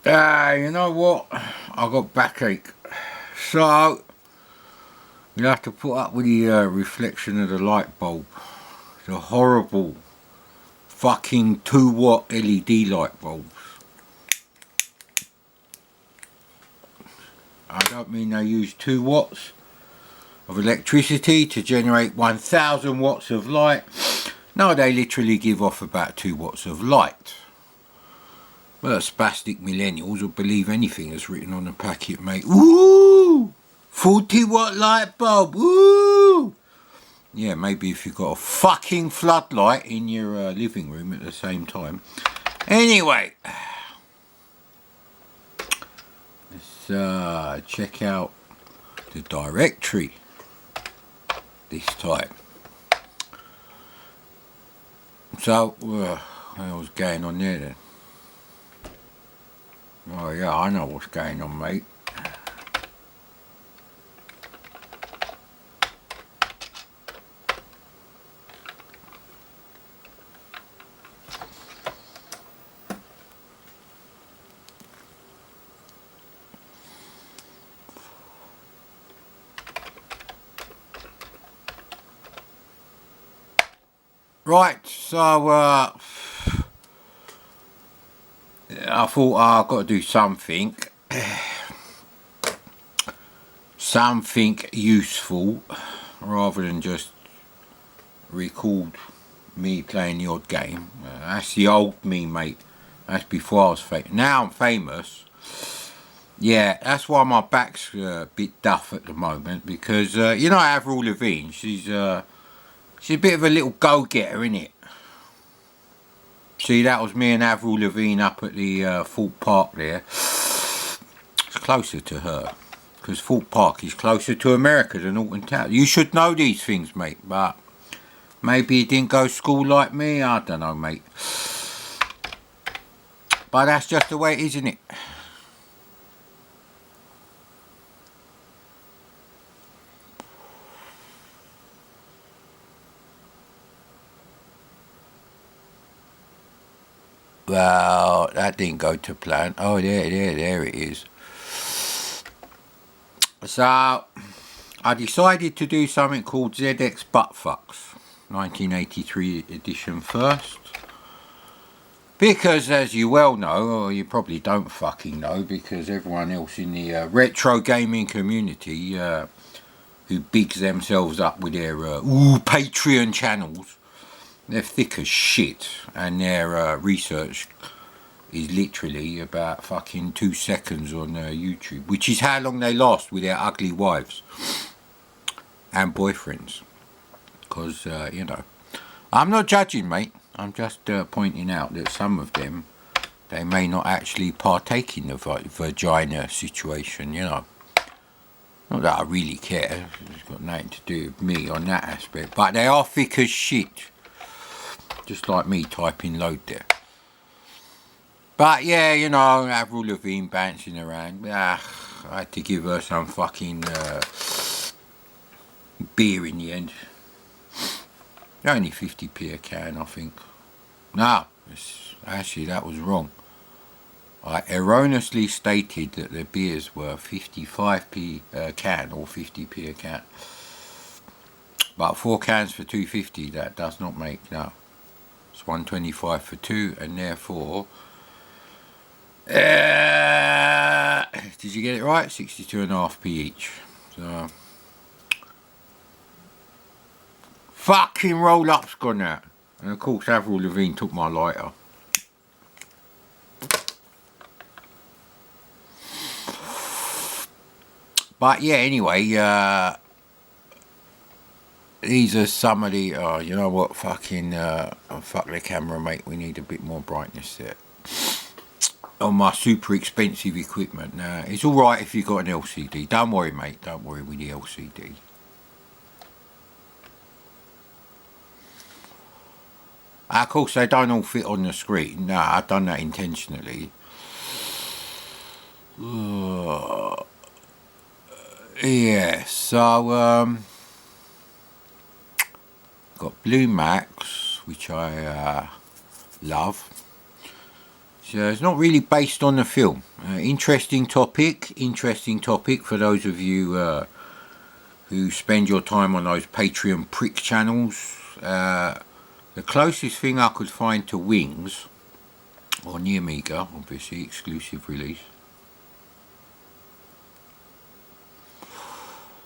You know what? I got backache. So, you have to put up with the reflection of the light bulb. The horrible fucking 2-watt LED light bulbs. I don't mean they use 2 watts of electricity to generate 1000 watts of light. No, they literally give off about 2 watts of light. Well, spastic millennials will believe anything that's written on the packet, mate. Ooh! 40-watt light bulb! Ooh! Yeah, maybe if you've got a fucking floodlight in your living room at the same time. Anyway, let's check out the directory this time. So, what was going on there then? Oh yeah, I know what's going on, mate. Right, so I thought I've got to do something useful rather than just record me playing the odd game. That's the old me, mate. That's before I was famous. Now I'm famous. Yeah, that's why my back's a bit duff at the moment, because you know Avril Lavigne, she's a bit of a little go-getter, innit? See, that was me and Avril Lavigne up at the Fort Park there. It's closer to her, because Fort Park is closer to America than Alton Towers. You should know these things, mate, but maybe you didn't go to school like me, I don't know, mate. But that's just the way it is, isn't it? Well, that didn't go to plan. Oh, there it is. So, I decided to do something called ZX Buttfucks, 1983 edition first. Because, as you well know, or you probably don't fucking know, because everyone else in the retro gaming community who bigs themselves up with their Patreon channels, they're thick as shit, and their research is literally about fucking 2 seconds on YouTube, which is how long they last with their ugly wives and boyfriends. Because, you know, I'm not judging, mate. I'm just pointing out that some of them, they may not actually partake in the vagina situation, you know. Not that I really care. It's got nothing to do with me on that aspect. But they are thick as shit. Just like me typing load there. But yeah, you know, Avril Lavigne bouncing around. I had to give her some fucking beer in the end. Only 50p a can, I think. No, actually that was wrong. I erroneously stated that the beers were 55p a can or 50p a can. But 4 cans for 250, that does not make, no. It's 125 for 2, and therefore, did you get it right? 62.5p each. So, fucking roll-up's gone out. And of course Avril Lavigne took my lighter. But yeah, anyway, these are some of the, you know what, fucking, fuck the camera, mate, we need a bit more brightness there. On my super expensive equipment. Now, it's alright if you've got an LCD. Don't worry, mate, don't worry with the LCD. Of course, they don't all fit on the screen. No, I've done that intentionally. Yeah, so, got Blue Max, which I love. So it's not really based on the film. Interesting topic for those of you who spend your time on those Patreon prick channels. The closest thing I could find to Wings, on the Amiga, obviously, exclusive release.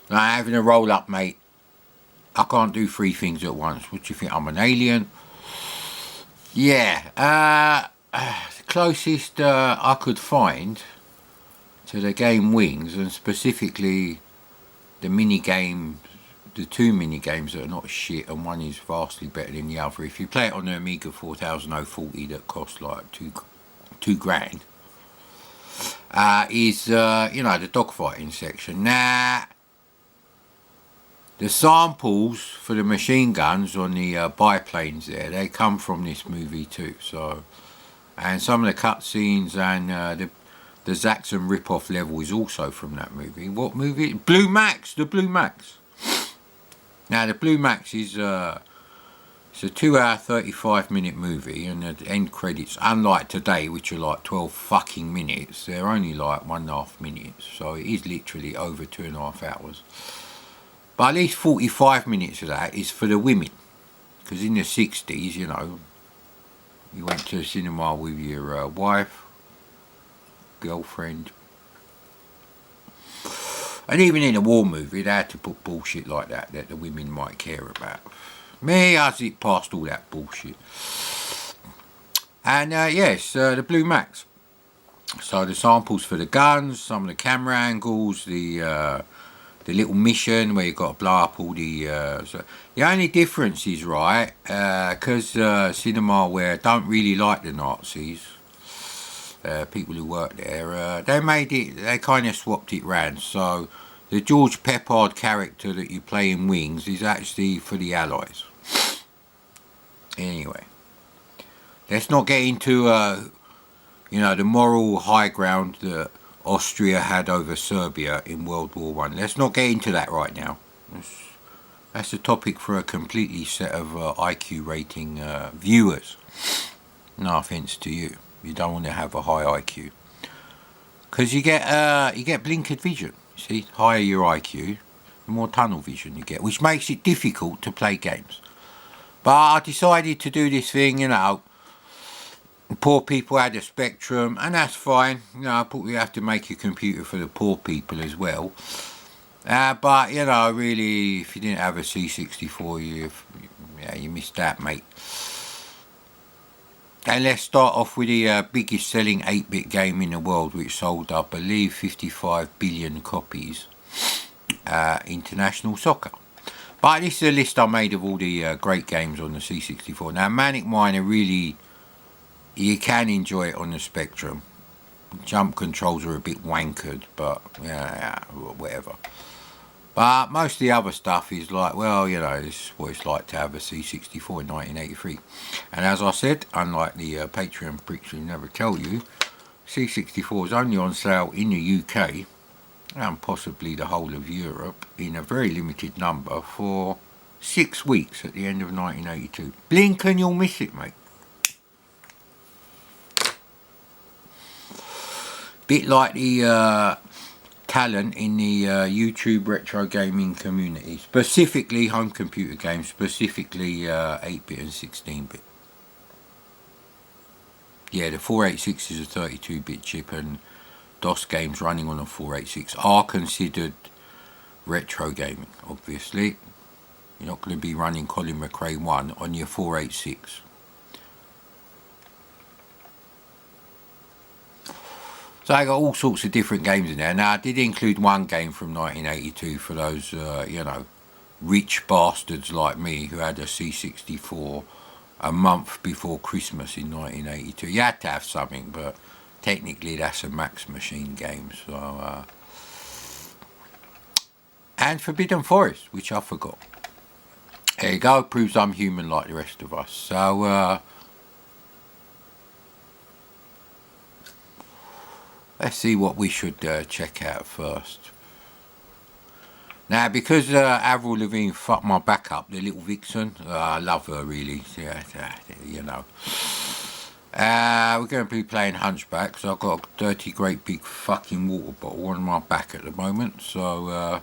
Now, having a roll up, mate. I can't do three things at once. What do you think? I'm an alien? Yeah. The closest I could find to the game Wings, and specifically the mini-game, the two mini-games that are not shit, and one is vastly better than the other. If you play it on the Amiga 4040 that costs like two grand, is, the dogfighting section. Now, the samples for the machine guns on the biplanes there, they come from this movie too. So, and some of the cutscenes and the Zaxxon rip-off level is also from that movie. What movie? Blue Max, the Blue Max. Now, the Blue Max is it's a 2-hour, 35-minute movie, and the end credits, unlike today, which are like 12 fucking minutes, they're only like 1.5 minutes. So it is literally over 2.5 hours. But at least 45 minutes of that is for the women. Because in the 60s, you went to the cinema with your wife, girlfriend. And even in a war movie, they had to put bullshit like that the women might care about. Me, I zipped past all that bullshit. And yes, the Blue Max. So the samples for the guns, some of the camera angles, the little mission where you've got to blow up all the... so the only difference is, right, because cinema where don't really like the Nazis, people who work there, they kind of swapped it round. So the George Peppard character that you play in Wings is actually for the Allies. Anyway, let's not get into, the moral high ground that Austria had over Serbia in World War One. Let's not get into that right now. That's a topic for a completely set of IQ rating viewers. No offence to you. You don't want to have a high IQ. Because you get blinkered vision. You see, higher your IQ, the more tunnel vision you get, which makes it difficult to play games. But I decided to do this thing, poor people had a Spectrum, and that's fine. I thought we have to make a computer for the poor people as well. But, really, if you didn't have a C64, you missed that, mate. And let's start off with the biggest selling 8-bit game in the world, which sold, I believe, 55 billion copies, International Soccer. But this is a list I made of all the great games on the C64. Now, Manic Miner really... You can enjoy it on the Spectrum. Jump controls are a bit wankered, but whatever. But most of the other stuff is like, this is what it's like to have a C64 in 1983. And as I said, unlike the Patreon pricks who never tell you, C64 is only on sale in the UK and possibly the whole of Europe in a very limited number for 6 weeks at the end of 1982. Blink and you'll miss it, mate. Bit like the talent in the YouTube retro gaming community, specifically home computer games, specifically 8-bit and 16-bit. Yeah, the 486 is a 32-bit chip, and DOS games running on a 486 are considered retro gaming, obviously. You're not going to be running Colin McRae 1 on your 486. So I got all sorts of different games in there. Now, I did include one game from 1982 for those, rich bastards like me who had a C64 a month before Christmas in 1982. You had to have something, but technically that's a Max Machine game. So, and Forbidden Forest, which I forgot. There you go, proves I'm human like the rest of us. So, let's see what we should check out first. Now, because Avril Lavigne fucked my back up, the little vixen, I love her really, We're going to be playing Hunchback, so I've got a dirty, great big fucking water bottle on my back at the moment. So,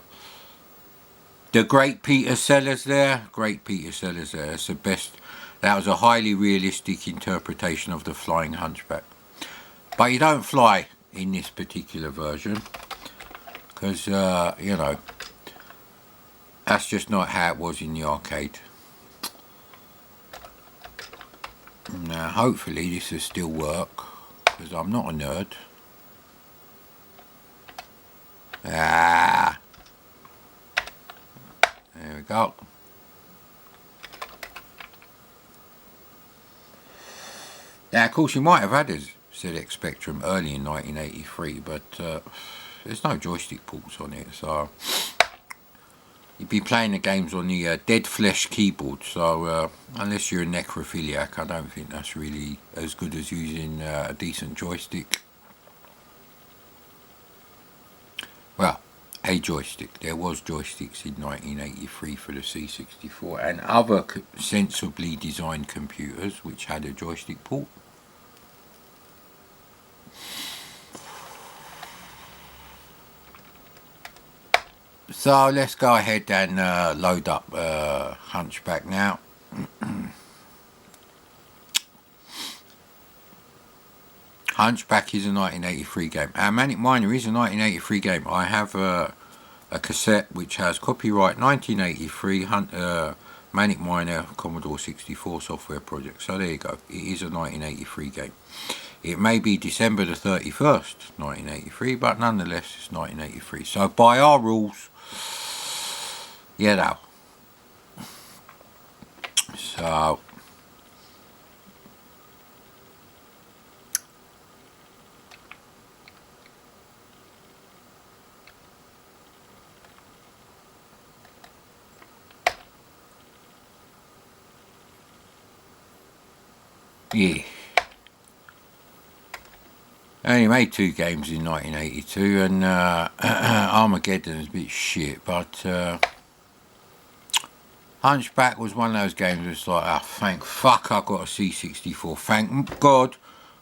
the Great Peter Sellers there. Great Peter Sellers there. It's the best. That was a highly realistic interpretation of the flying Hunchback. But you don't fly in this particular version. Because, you know, that's just not how it was in the arcade. Now, hopefully this will still work, because I'm not a nerd. There we go. Now, of course, you might have had a ZX Spectrum early in 1983, but there's no joystick ports on it, so you'd be playing the games on the dead flesh keyboard, so unless you're a necrophiliac, I don't think that's really as good as using a decent joystick. Well, a joystick. There was joysticks in 1983 for the C64 and other sensibly designed computers which had a joystick port. So let's go ahead and load up Hunchback now. Hunchback is a 1983 game. Manic Miner is a 1983 game. I have a cassette which has copyright 1983 Manic Miner Commodore 64 software project. So there you go. It is a 1983 game. It may be December the 31st, 1983, but nonetheless it's 1983. So by our rules, you know. So yeah. I only made 2 games in 1982, and Armageddon is a bit shit, but Hunchback was one of those games where it's like, oh, thank fuck I got a C64. Thank God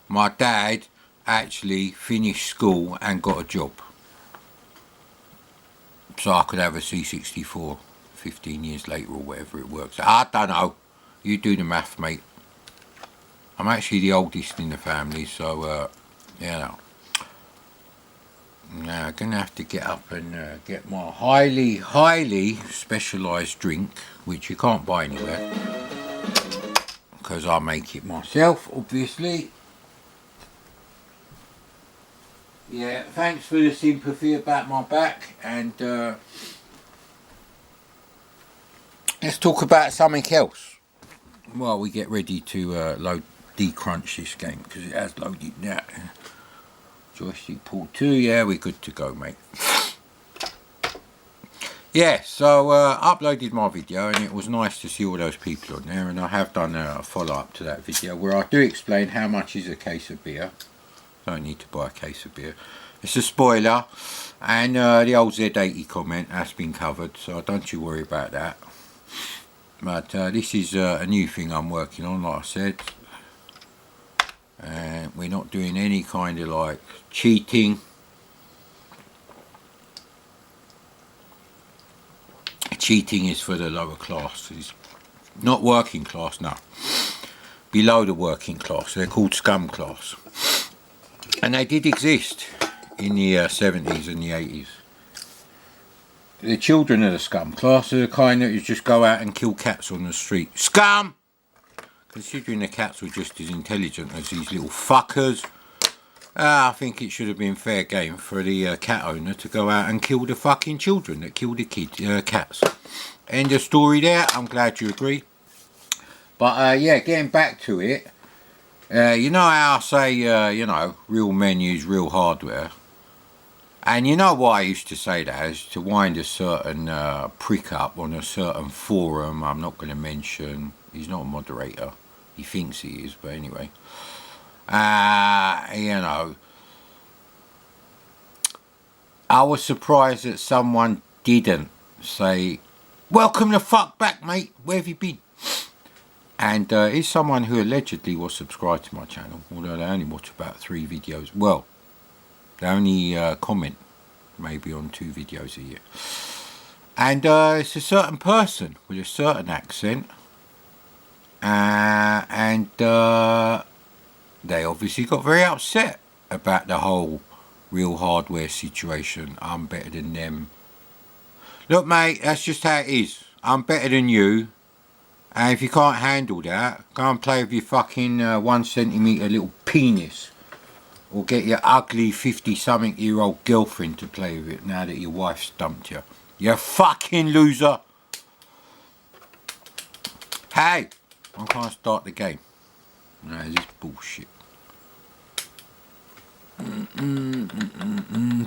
my dad actually finished school and got a job, so I could have a C64 15 years later or whatever it works. I don't know. You do the math, mate. I'm actually the oldest in the family, so you know. Now I'm gonna have to get up and get my highly specialised drink, which you can't buy anywhere, because I make it myself, obviously. Yeah, thanks for the sympathy about my back, and let's talk about something else while we get ready to decrunch this game, because it has loaded now. Joystick port 2, yeah, we're good to go, mate. Yeah, so uploaded my video, and it was nice to see all those people on there, and I have done a follow-up to that video where I do explain how much is a case of beer. Don't need to buy a case of beer. It's a spoiler, and the old Z80 comment has been covered, so don't you worry about that. But this is a new thing I'm working on, like I said. We're not doing any kind of like cheating. Cheating is for the lower class. It's not working class, no. Below the working class. They're called scum class. And they did exist in the 70s and the 80s. The children of the scum class are the kind that you just go out and kill cats on the street. Scum! Considering the cats were just as intelligent as these little fuckers, I think it should have been fair game for the cat owner to go out and kill the fucking children that killed the cats. End of story there. I'm glad you agree. But yeah, getting back to it, you know how I say, you know, real men use real hardware. And you know why I used to say that is to wind a certain prick up on a certain forum. I'm not going to mention. He's not a moderator. He thinks he is, but anyway. You know, I was surprised that someone didn't say, welcome the fuck back, mate. Where have you been? And is someone who allegedly was subscribed to my channel, although they only watch about 3 videos. Well, they only comment maybe on 2 videos a year. And it's a certain person with a certain accent. And they obviously got very upset about the whole real hardware situation. I'm better than them. Look, mate, that's just how it is. I'm better than you. And if you can't handle that, go and play with your fucking 1 centimetre little penis. Or get your ugly 50-something-year-old girlfriend to play with it now that your wife's dumped you. You fucking loser. Hey, I can't start the game. No, this is bullshit.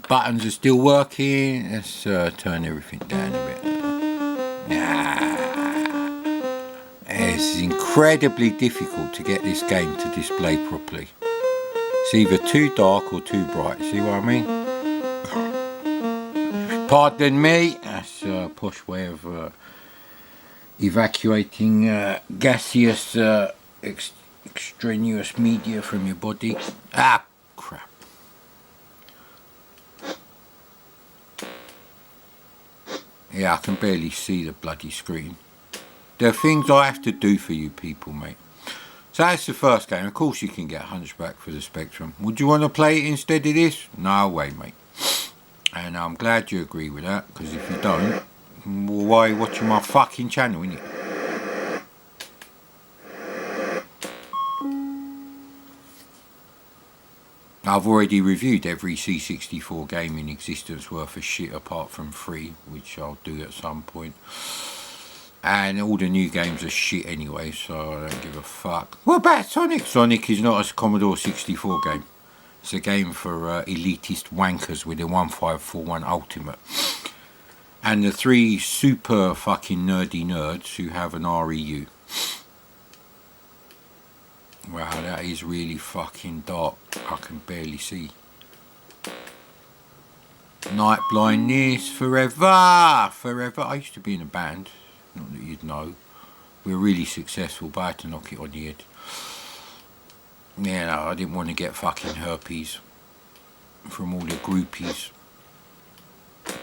Buttons are still working. Let's turn everything down a bit. It's incredibly difficult to get this game to display properly. It's either too dark or too bright. See what I mean? Pardon me. That's a posh way of evacuating gaseous extraneous media from your body. Ah, crap. Yeah, I can barely see the bloody screen. There are things I have to do for you people, mate. So that's the first game. Of course you can get Hunchback for the Spectrum. Would you want to play it instead of this? No way, mate. And I'm glad you agree with that, because if you don't, well, why are you watching my fucking channel, innit? I've already reviewed every C64 game in existence worth of shit apart from 3, which I'll do at some point. And all the new games are shit anyway, so I don't give a fuck. What about Sonic? Sonic is not a Commodore 64 game. It's a game for elitist wankers with a 1541 Ultimate. And the 3 super fucking nerdy nerds who have an REU. Wow, that is really fucking dark. I can barely see. Night blindness forever. Forever. I used to be in a band. Not that you'd know. We were really successful, but I had to knock it on the head. Yeah, no, I didn't want to get fucking herpes from all the groupies.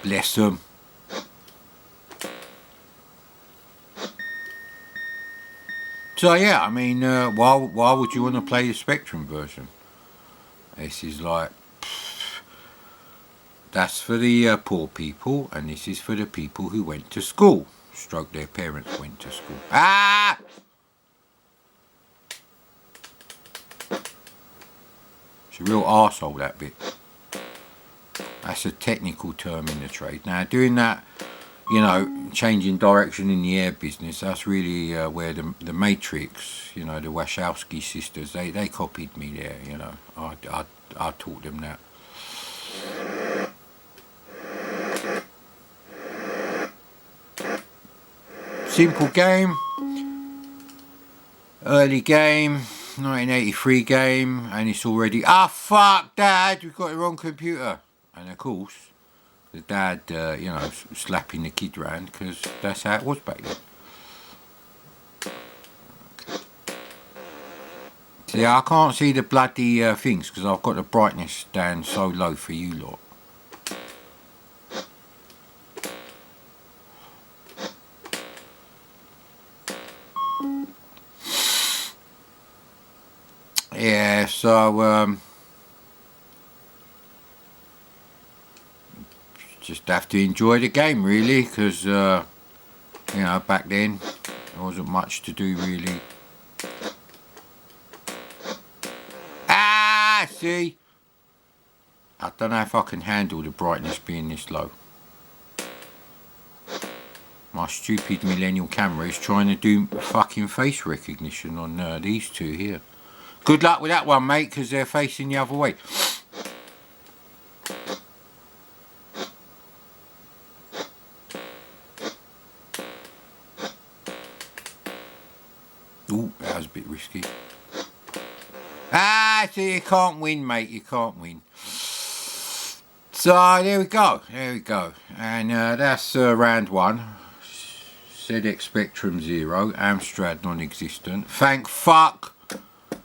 Bless them. So yeah, I mean, why would you want to play the Spectrum version? This is like, that's for the poor people, and this is for the people who went to school. Stroke their parents went to school. Ah! It's a real arsehole, that bit. That's a technical term in the trade. Now, doing that, you know, changing direction in the air business, that's really where the Matrix, you know, the Wachowski sisters, they copied me there, you know. I taught them that. Simple game. Early game. 1983 game. And it's already... Ah, fuck, Dad! We've got the wrong computer. And of course... the dad, you know, slapping the kid round, because that's how it was back then. Okay. See, I can't see the bloody things, because I've got the brightness down so low for you lot. Yeah, so, just have to enjoy the game, really, because, you know, back then, there wasn't much to do, really. Ah, see? I don't know if I can handle the brightness being this low. My stupid millennial camera is trying to do fucking face recognition on these two here. Good luck with that one, mate, because they're facing the other way. Ooh, that was a bit risky. Ah, so you can't win, mate, you can't win. So there we go, and that's round 1. ZX Spectrum 0, Amstrad non-existent. Thank fuck!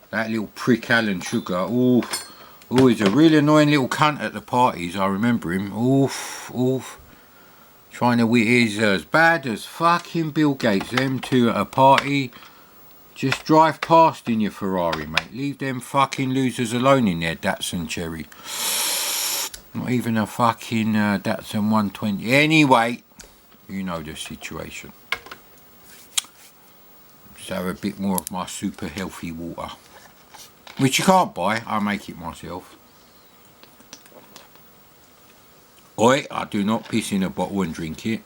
That little prick Alan Sugar. Oof. Oh, he's a really annoying little cunt at the parties. I remember him. Oof. Oof. Trying to wit is as bad as fucking Bill Gates. Them two at a party. Just drive past in your Ferrari, mate. Leave them fucking losers alone in their Datsun Cherry. Not even a fucking Datsun 120. Anyway, you know the situation. So a bit more of my super healthy water. Which you can't buy, I make it myself. Oi, I do not piss in a bottle and drink it.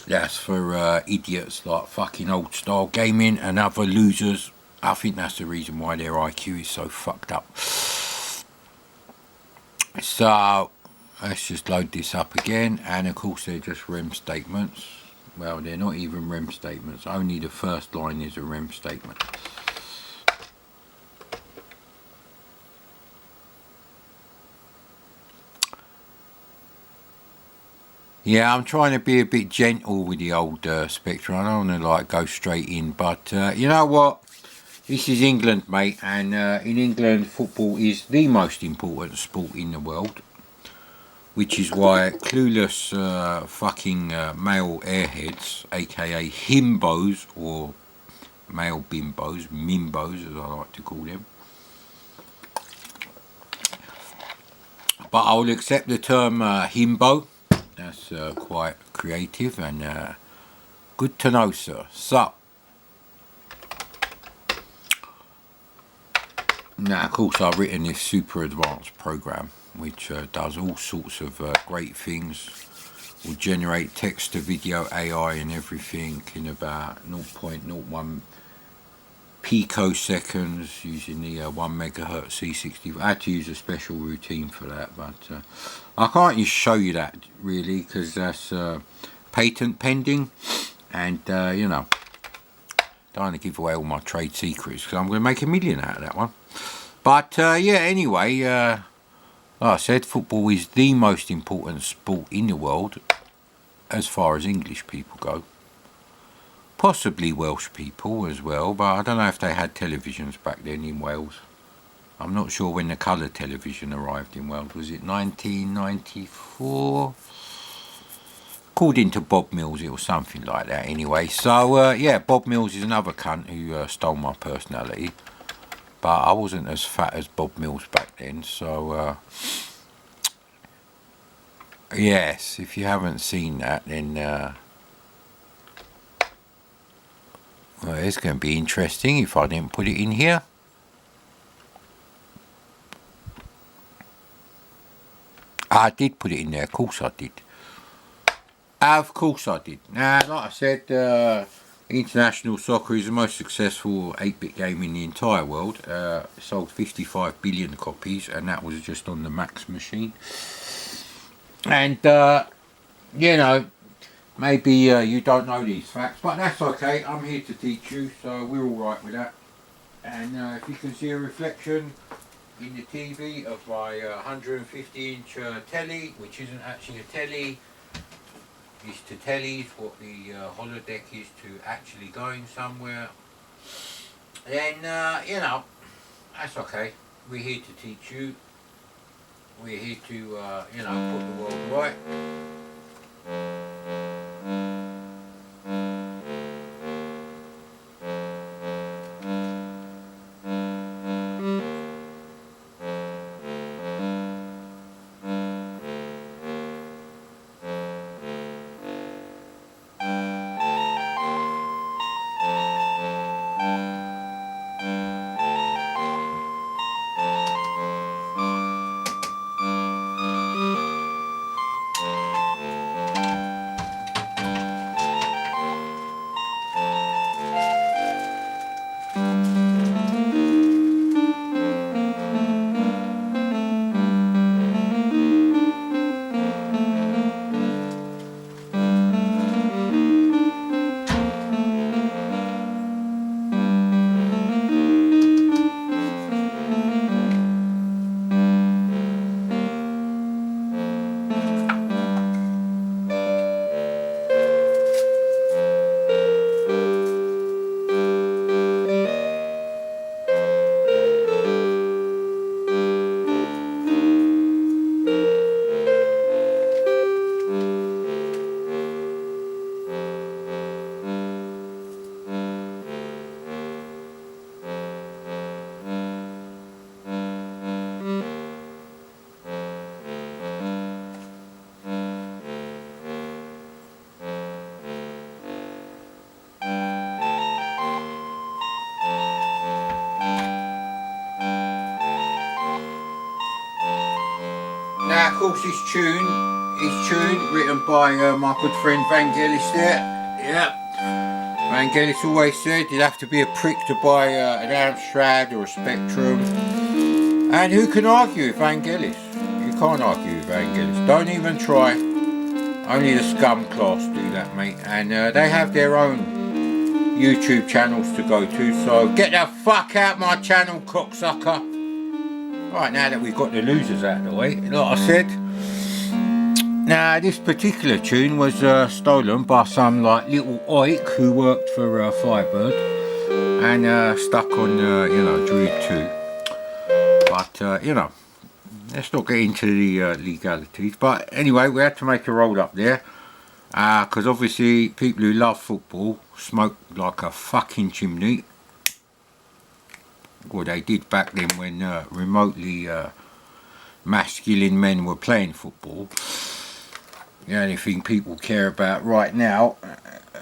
That's for idiots like fucking old style gaming and other losers. I think that's the reason why their IQ is so fucked up. So, let's just load this up again. And of course they're just REM statements. Well, they're not even REM statements. Only the first line is a REM statement. Yeah, I'm trying to be a bit gentle with the old Spectre. I don't want to like go straight in, but you know what? This is England, mate, and in England, football is the most important sport in the world, which is why clueless fucking male airheads, aka himbos or male bimbos, mimbos as I like to call them. But I'll accept the term himbo. That's quite creative and good to know, sir. So, now of course I've written this super advanced program which does all sorts of great things. Will generate text to video AI and everything in about 0.01 picoseconds using the 1 megahertz C60. I had to use a special routine for that, but I can't just show you that really because that's patent pending, and you know, don't want to give away all my trade secrets because I'm going to make $1 million out of that one. But yeah, anyway, like I said, football is the most important sport in the world as far as English people go. Possibly Welsh people as well, but I don't know if they had televisions back then in Wales. I'm not sure when the colour television arrived in Wales. Was it 1994? According to Bob Mills, it was something like that anyway. So, yeah, Bob Mills is another cunt who stole my personality. But I wasn't as fat as Bob Mills back then, so... yes, if you haven't seen that, then... well, it's going to be interesting if I didn't put it in here. I did put it in there, of course I did. Of course I did. Now, like I said, international soccer is the most successful 8-bit game in the entire world. It sold 55 billion copies, and that was just on the Max machine. And, you know, maybe you don't know these facts, but that's okay. I'm here to teach you, so we're all right with that. And if you can see a reflection in the TV of my 150-inch telly, which isn't actually a telly, is to tellies what the holodeck is to actually going somewhere, then you know, that's okay. We're here to teach you. We're here to you know, put the world right. course, this tune is written by my good friend Vangelis there. Yeah. Vangelis always said you'd have to be a prick to buy an Amstrad or a Spectrum. And who can argue with Vangelis? You can't argue with Vangelis. Don't even try. Only the scum class do that, mate. And they have their own YouTube channels to go to. So get the fuck out my channel, cocksucker. Right, now that we've got the losers out of the way, like I said. Now, this particular tune was stolen by some like little oik who worked for Firebird and stuck on, you know, Druid 2. But, you know, let's not get into the legalities. But anyway, we had to make a roll up there. Because obviously people who love football smoke like a fucking chimney. Well, they did back then when remotely masculine men were playing football. The only thing people care about right now,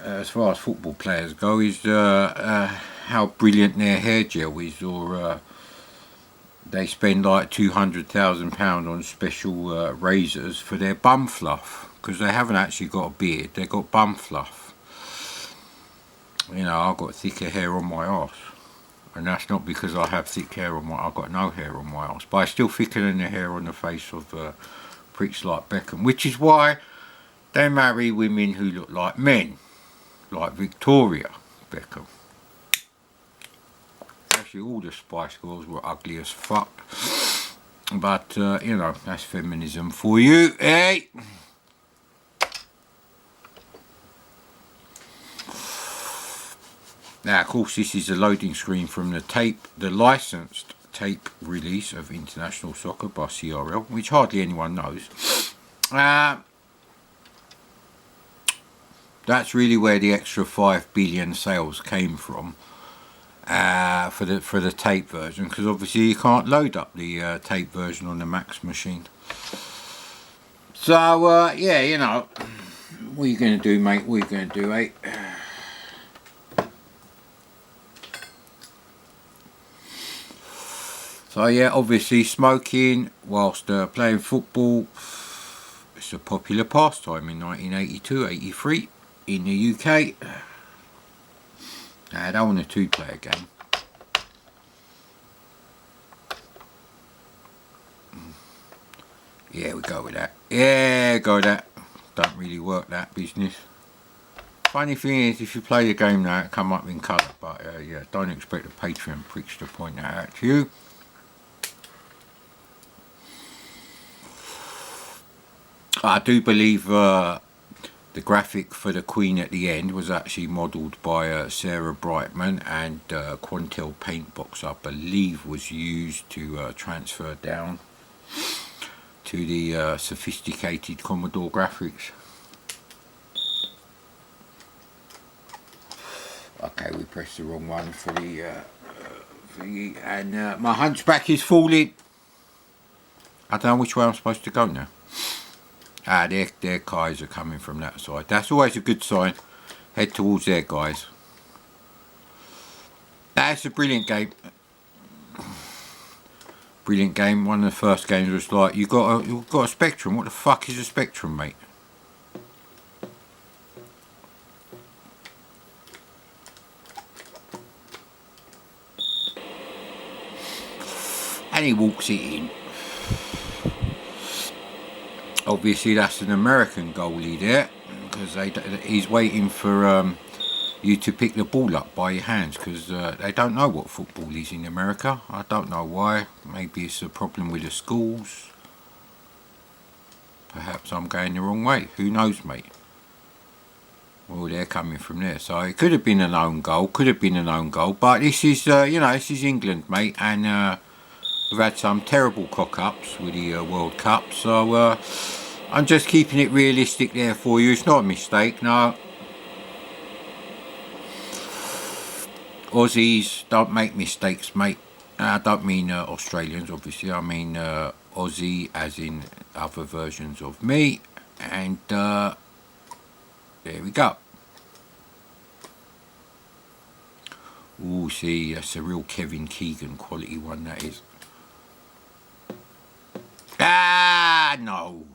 as far as football players go, is how brilliant their hair gel is, or they spend like £200,000 on special razors for their bum fluff, because they haven't actually got a beard, they've got bum fluff. You know, I've got thicker hair on my arse, and that's not because I have thick hair on my, I've got no hair on my arse, but it's still thicker than the hair on the face of pricks like Beckham, which is why they marry women who look like men, like Victoria Beckham. Actually, all the Spice Girls were ugly as fuck, but you know, that's feminism for you, eh? Now, of course, this is a loading screen from the licensed tape release of International Soccer by CRL, which hardly anyone knows. That's really where the extra 5 billion sales came from for the tape version, because obviously you can't load up the tape version on the Max machine. So yeah, you know, what are you going to do, mate? What are you going to do, eh? So yeah, obviously smoking whilst playing football, it's a popular pastime in 1982-83 in the UK. I don't want a 2-player game. Yeah, we go with that. Yeah, go with that. Don't really work that business. Funny thing is, if you play the game now, it come up in colour. But yeah, don't expect the Patreon pricks to point that out to you. I do believe the graphic for the Queen at the end was actually modelled by Sarah Brightman, and Quantel Paintbox, I believe, was used to transfer down to the sophisticated Commodore graphics. Okay, we pressed the wrong one for the thingy, and my hunchback is falling. I don't know which way I'm supposed to go now. Their guys are coming from that side. That's always a good sign. Head towards their guys. That's a brilliant game. Brilliant game. One of the first games was like, you've got a Spectrum. What the fuck is a Spectrum, mate? And he walks it in. Obviously that's an American goalie there, because he's waiting for you to pick the ball up by your hands, because they don't know what football is in America. I don't know why. Maybe it's a problem with the schools. Perhaps I'm going the wrong way. Who knows, mate? Well, they're coming from there, so it could have been an own goal. Could have been an own goal, but this is you know, this is England, mate, and we've had some terrible cock-ups with the World Cup, so I'm just keeping it realistic there for you. It's not a mistake, no. Aussies don't make mistakes, mate. I don't mean Australians, obviously. I mean Aussie, as in other versions of me. And there we go. Ooh, see, that's a real Kevin Keegan quality one, that is. no.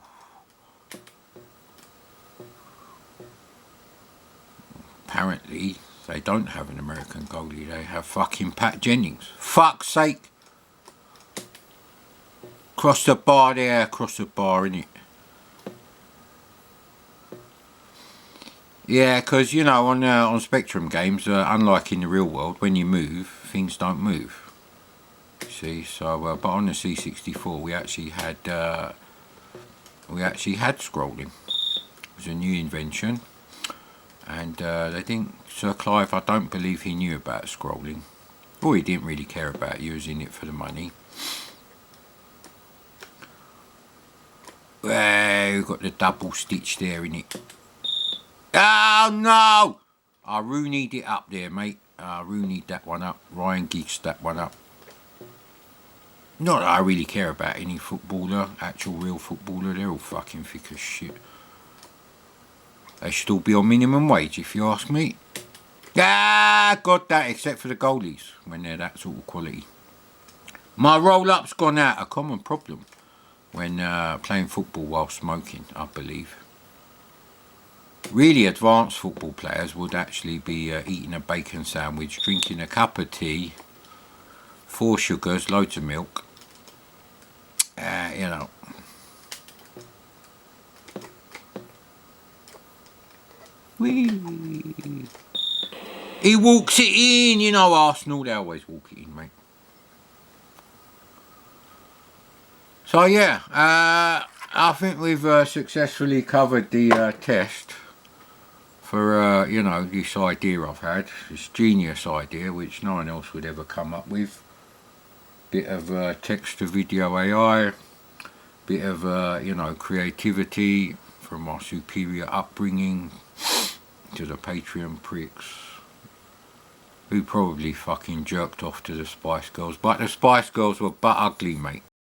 Apparently, they don't have an American goalie. They have fucking Pat Jennings. Fuck's sake. Cross the bar there, cross the bar, innit? Yeah, because, you know, on Spectrum games, unlike in the real world, when you move, things don't move. See, so, but on the C64, we actually had scrolling. It was a new invention. And they didn't, Sir Clive, I don't believe he knew about scrolling. Or he didn't really care about using it for the money. Well, we've got the double stitch there, innit? Oh no! I Rooney'd it up there, mate. Rooney'd that one up. Ryan Giggs that one up. Not that I really care about any footballer, actual real footballer. They're all fucking thick as shit. They should all be on minimum wage, if you ask me. Ah, got that, except for the goalies, when they're that sort of quality. My roll-up's gone out, a common problem when playing football while smoking, I believe. Really advanced football players would actually be eating a bacon sandwich, drinking a cup of tea, 4 sugars, loads of milk. You know. Whee. He walks it in, you know, Arsenal, they always walk it in, mate. So yeah, I think we've successfully covered the test for, you know, this idea I've had, this genius idea which no one else would ever come up with. Bit of text to video AI, bit of, you know, creativity from my superior upbringing to the Patreon pricks who probably fucking jerked off to the Spice Girls, but the Spice Girls were butt ugly, mate.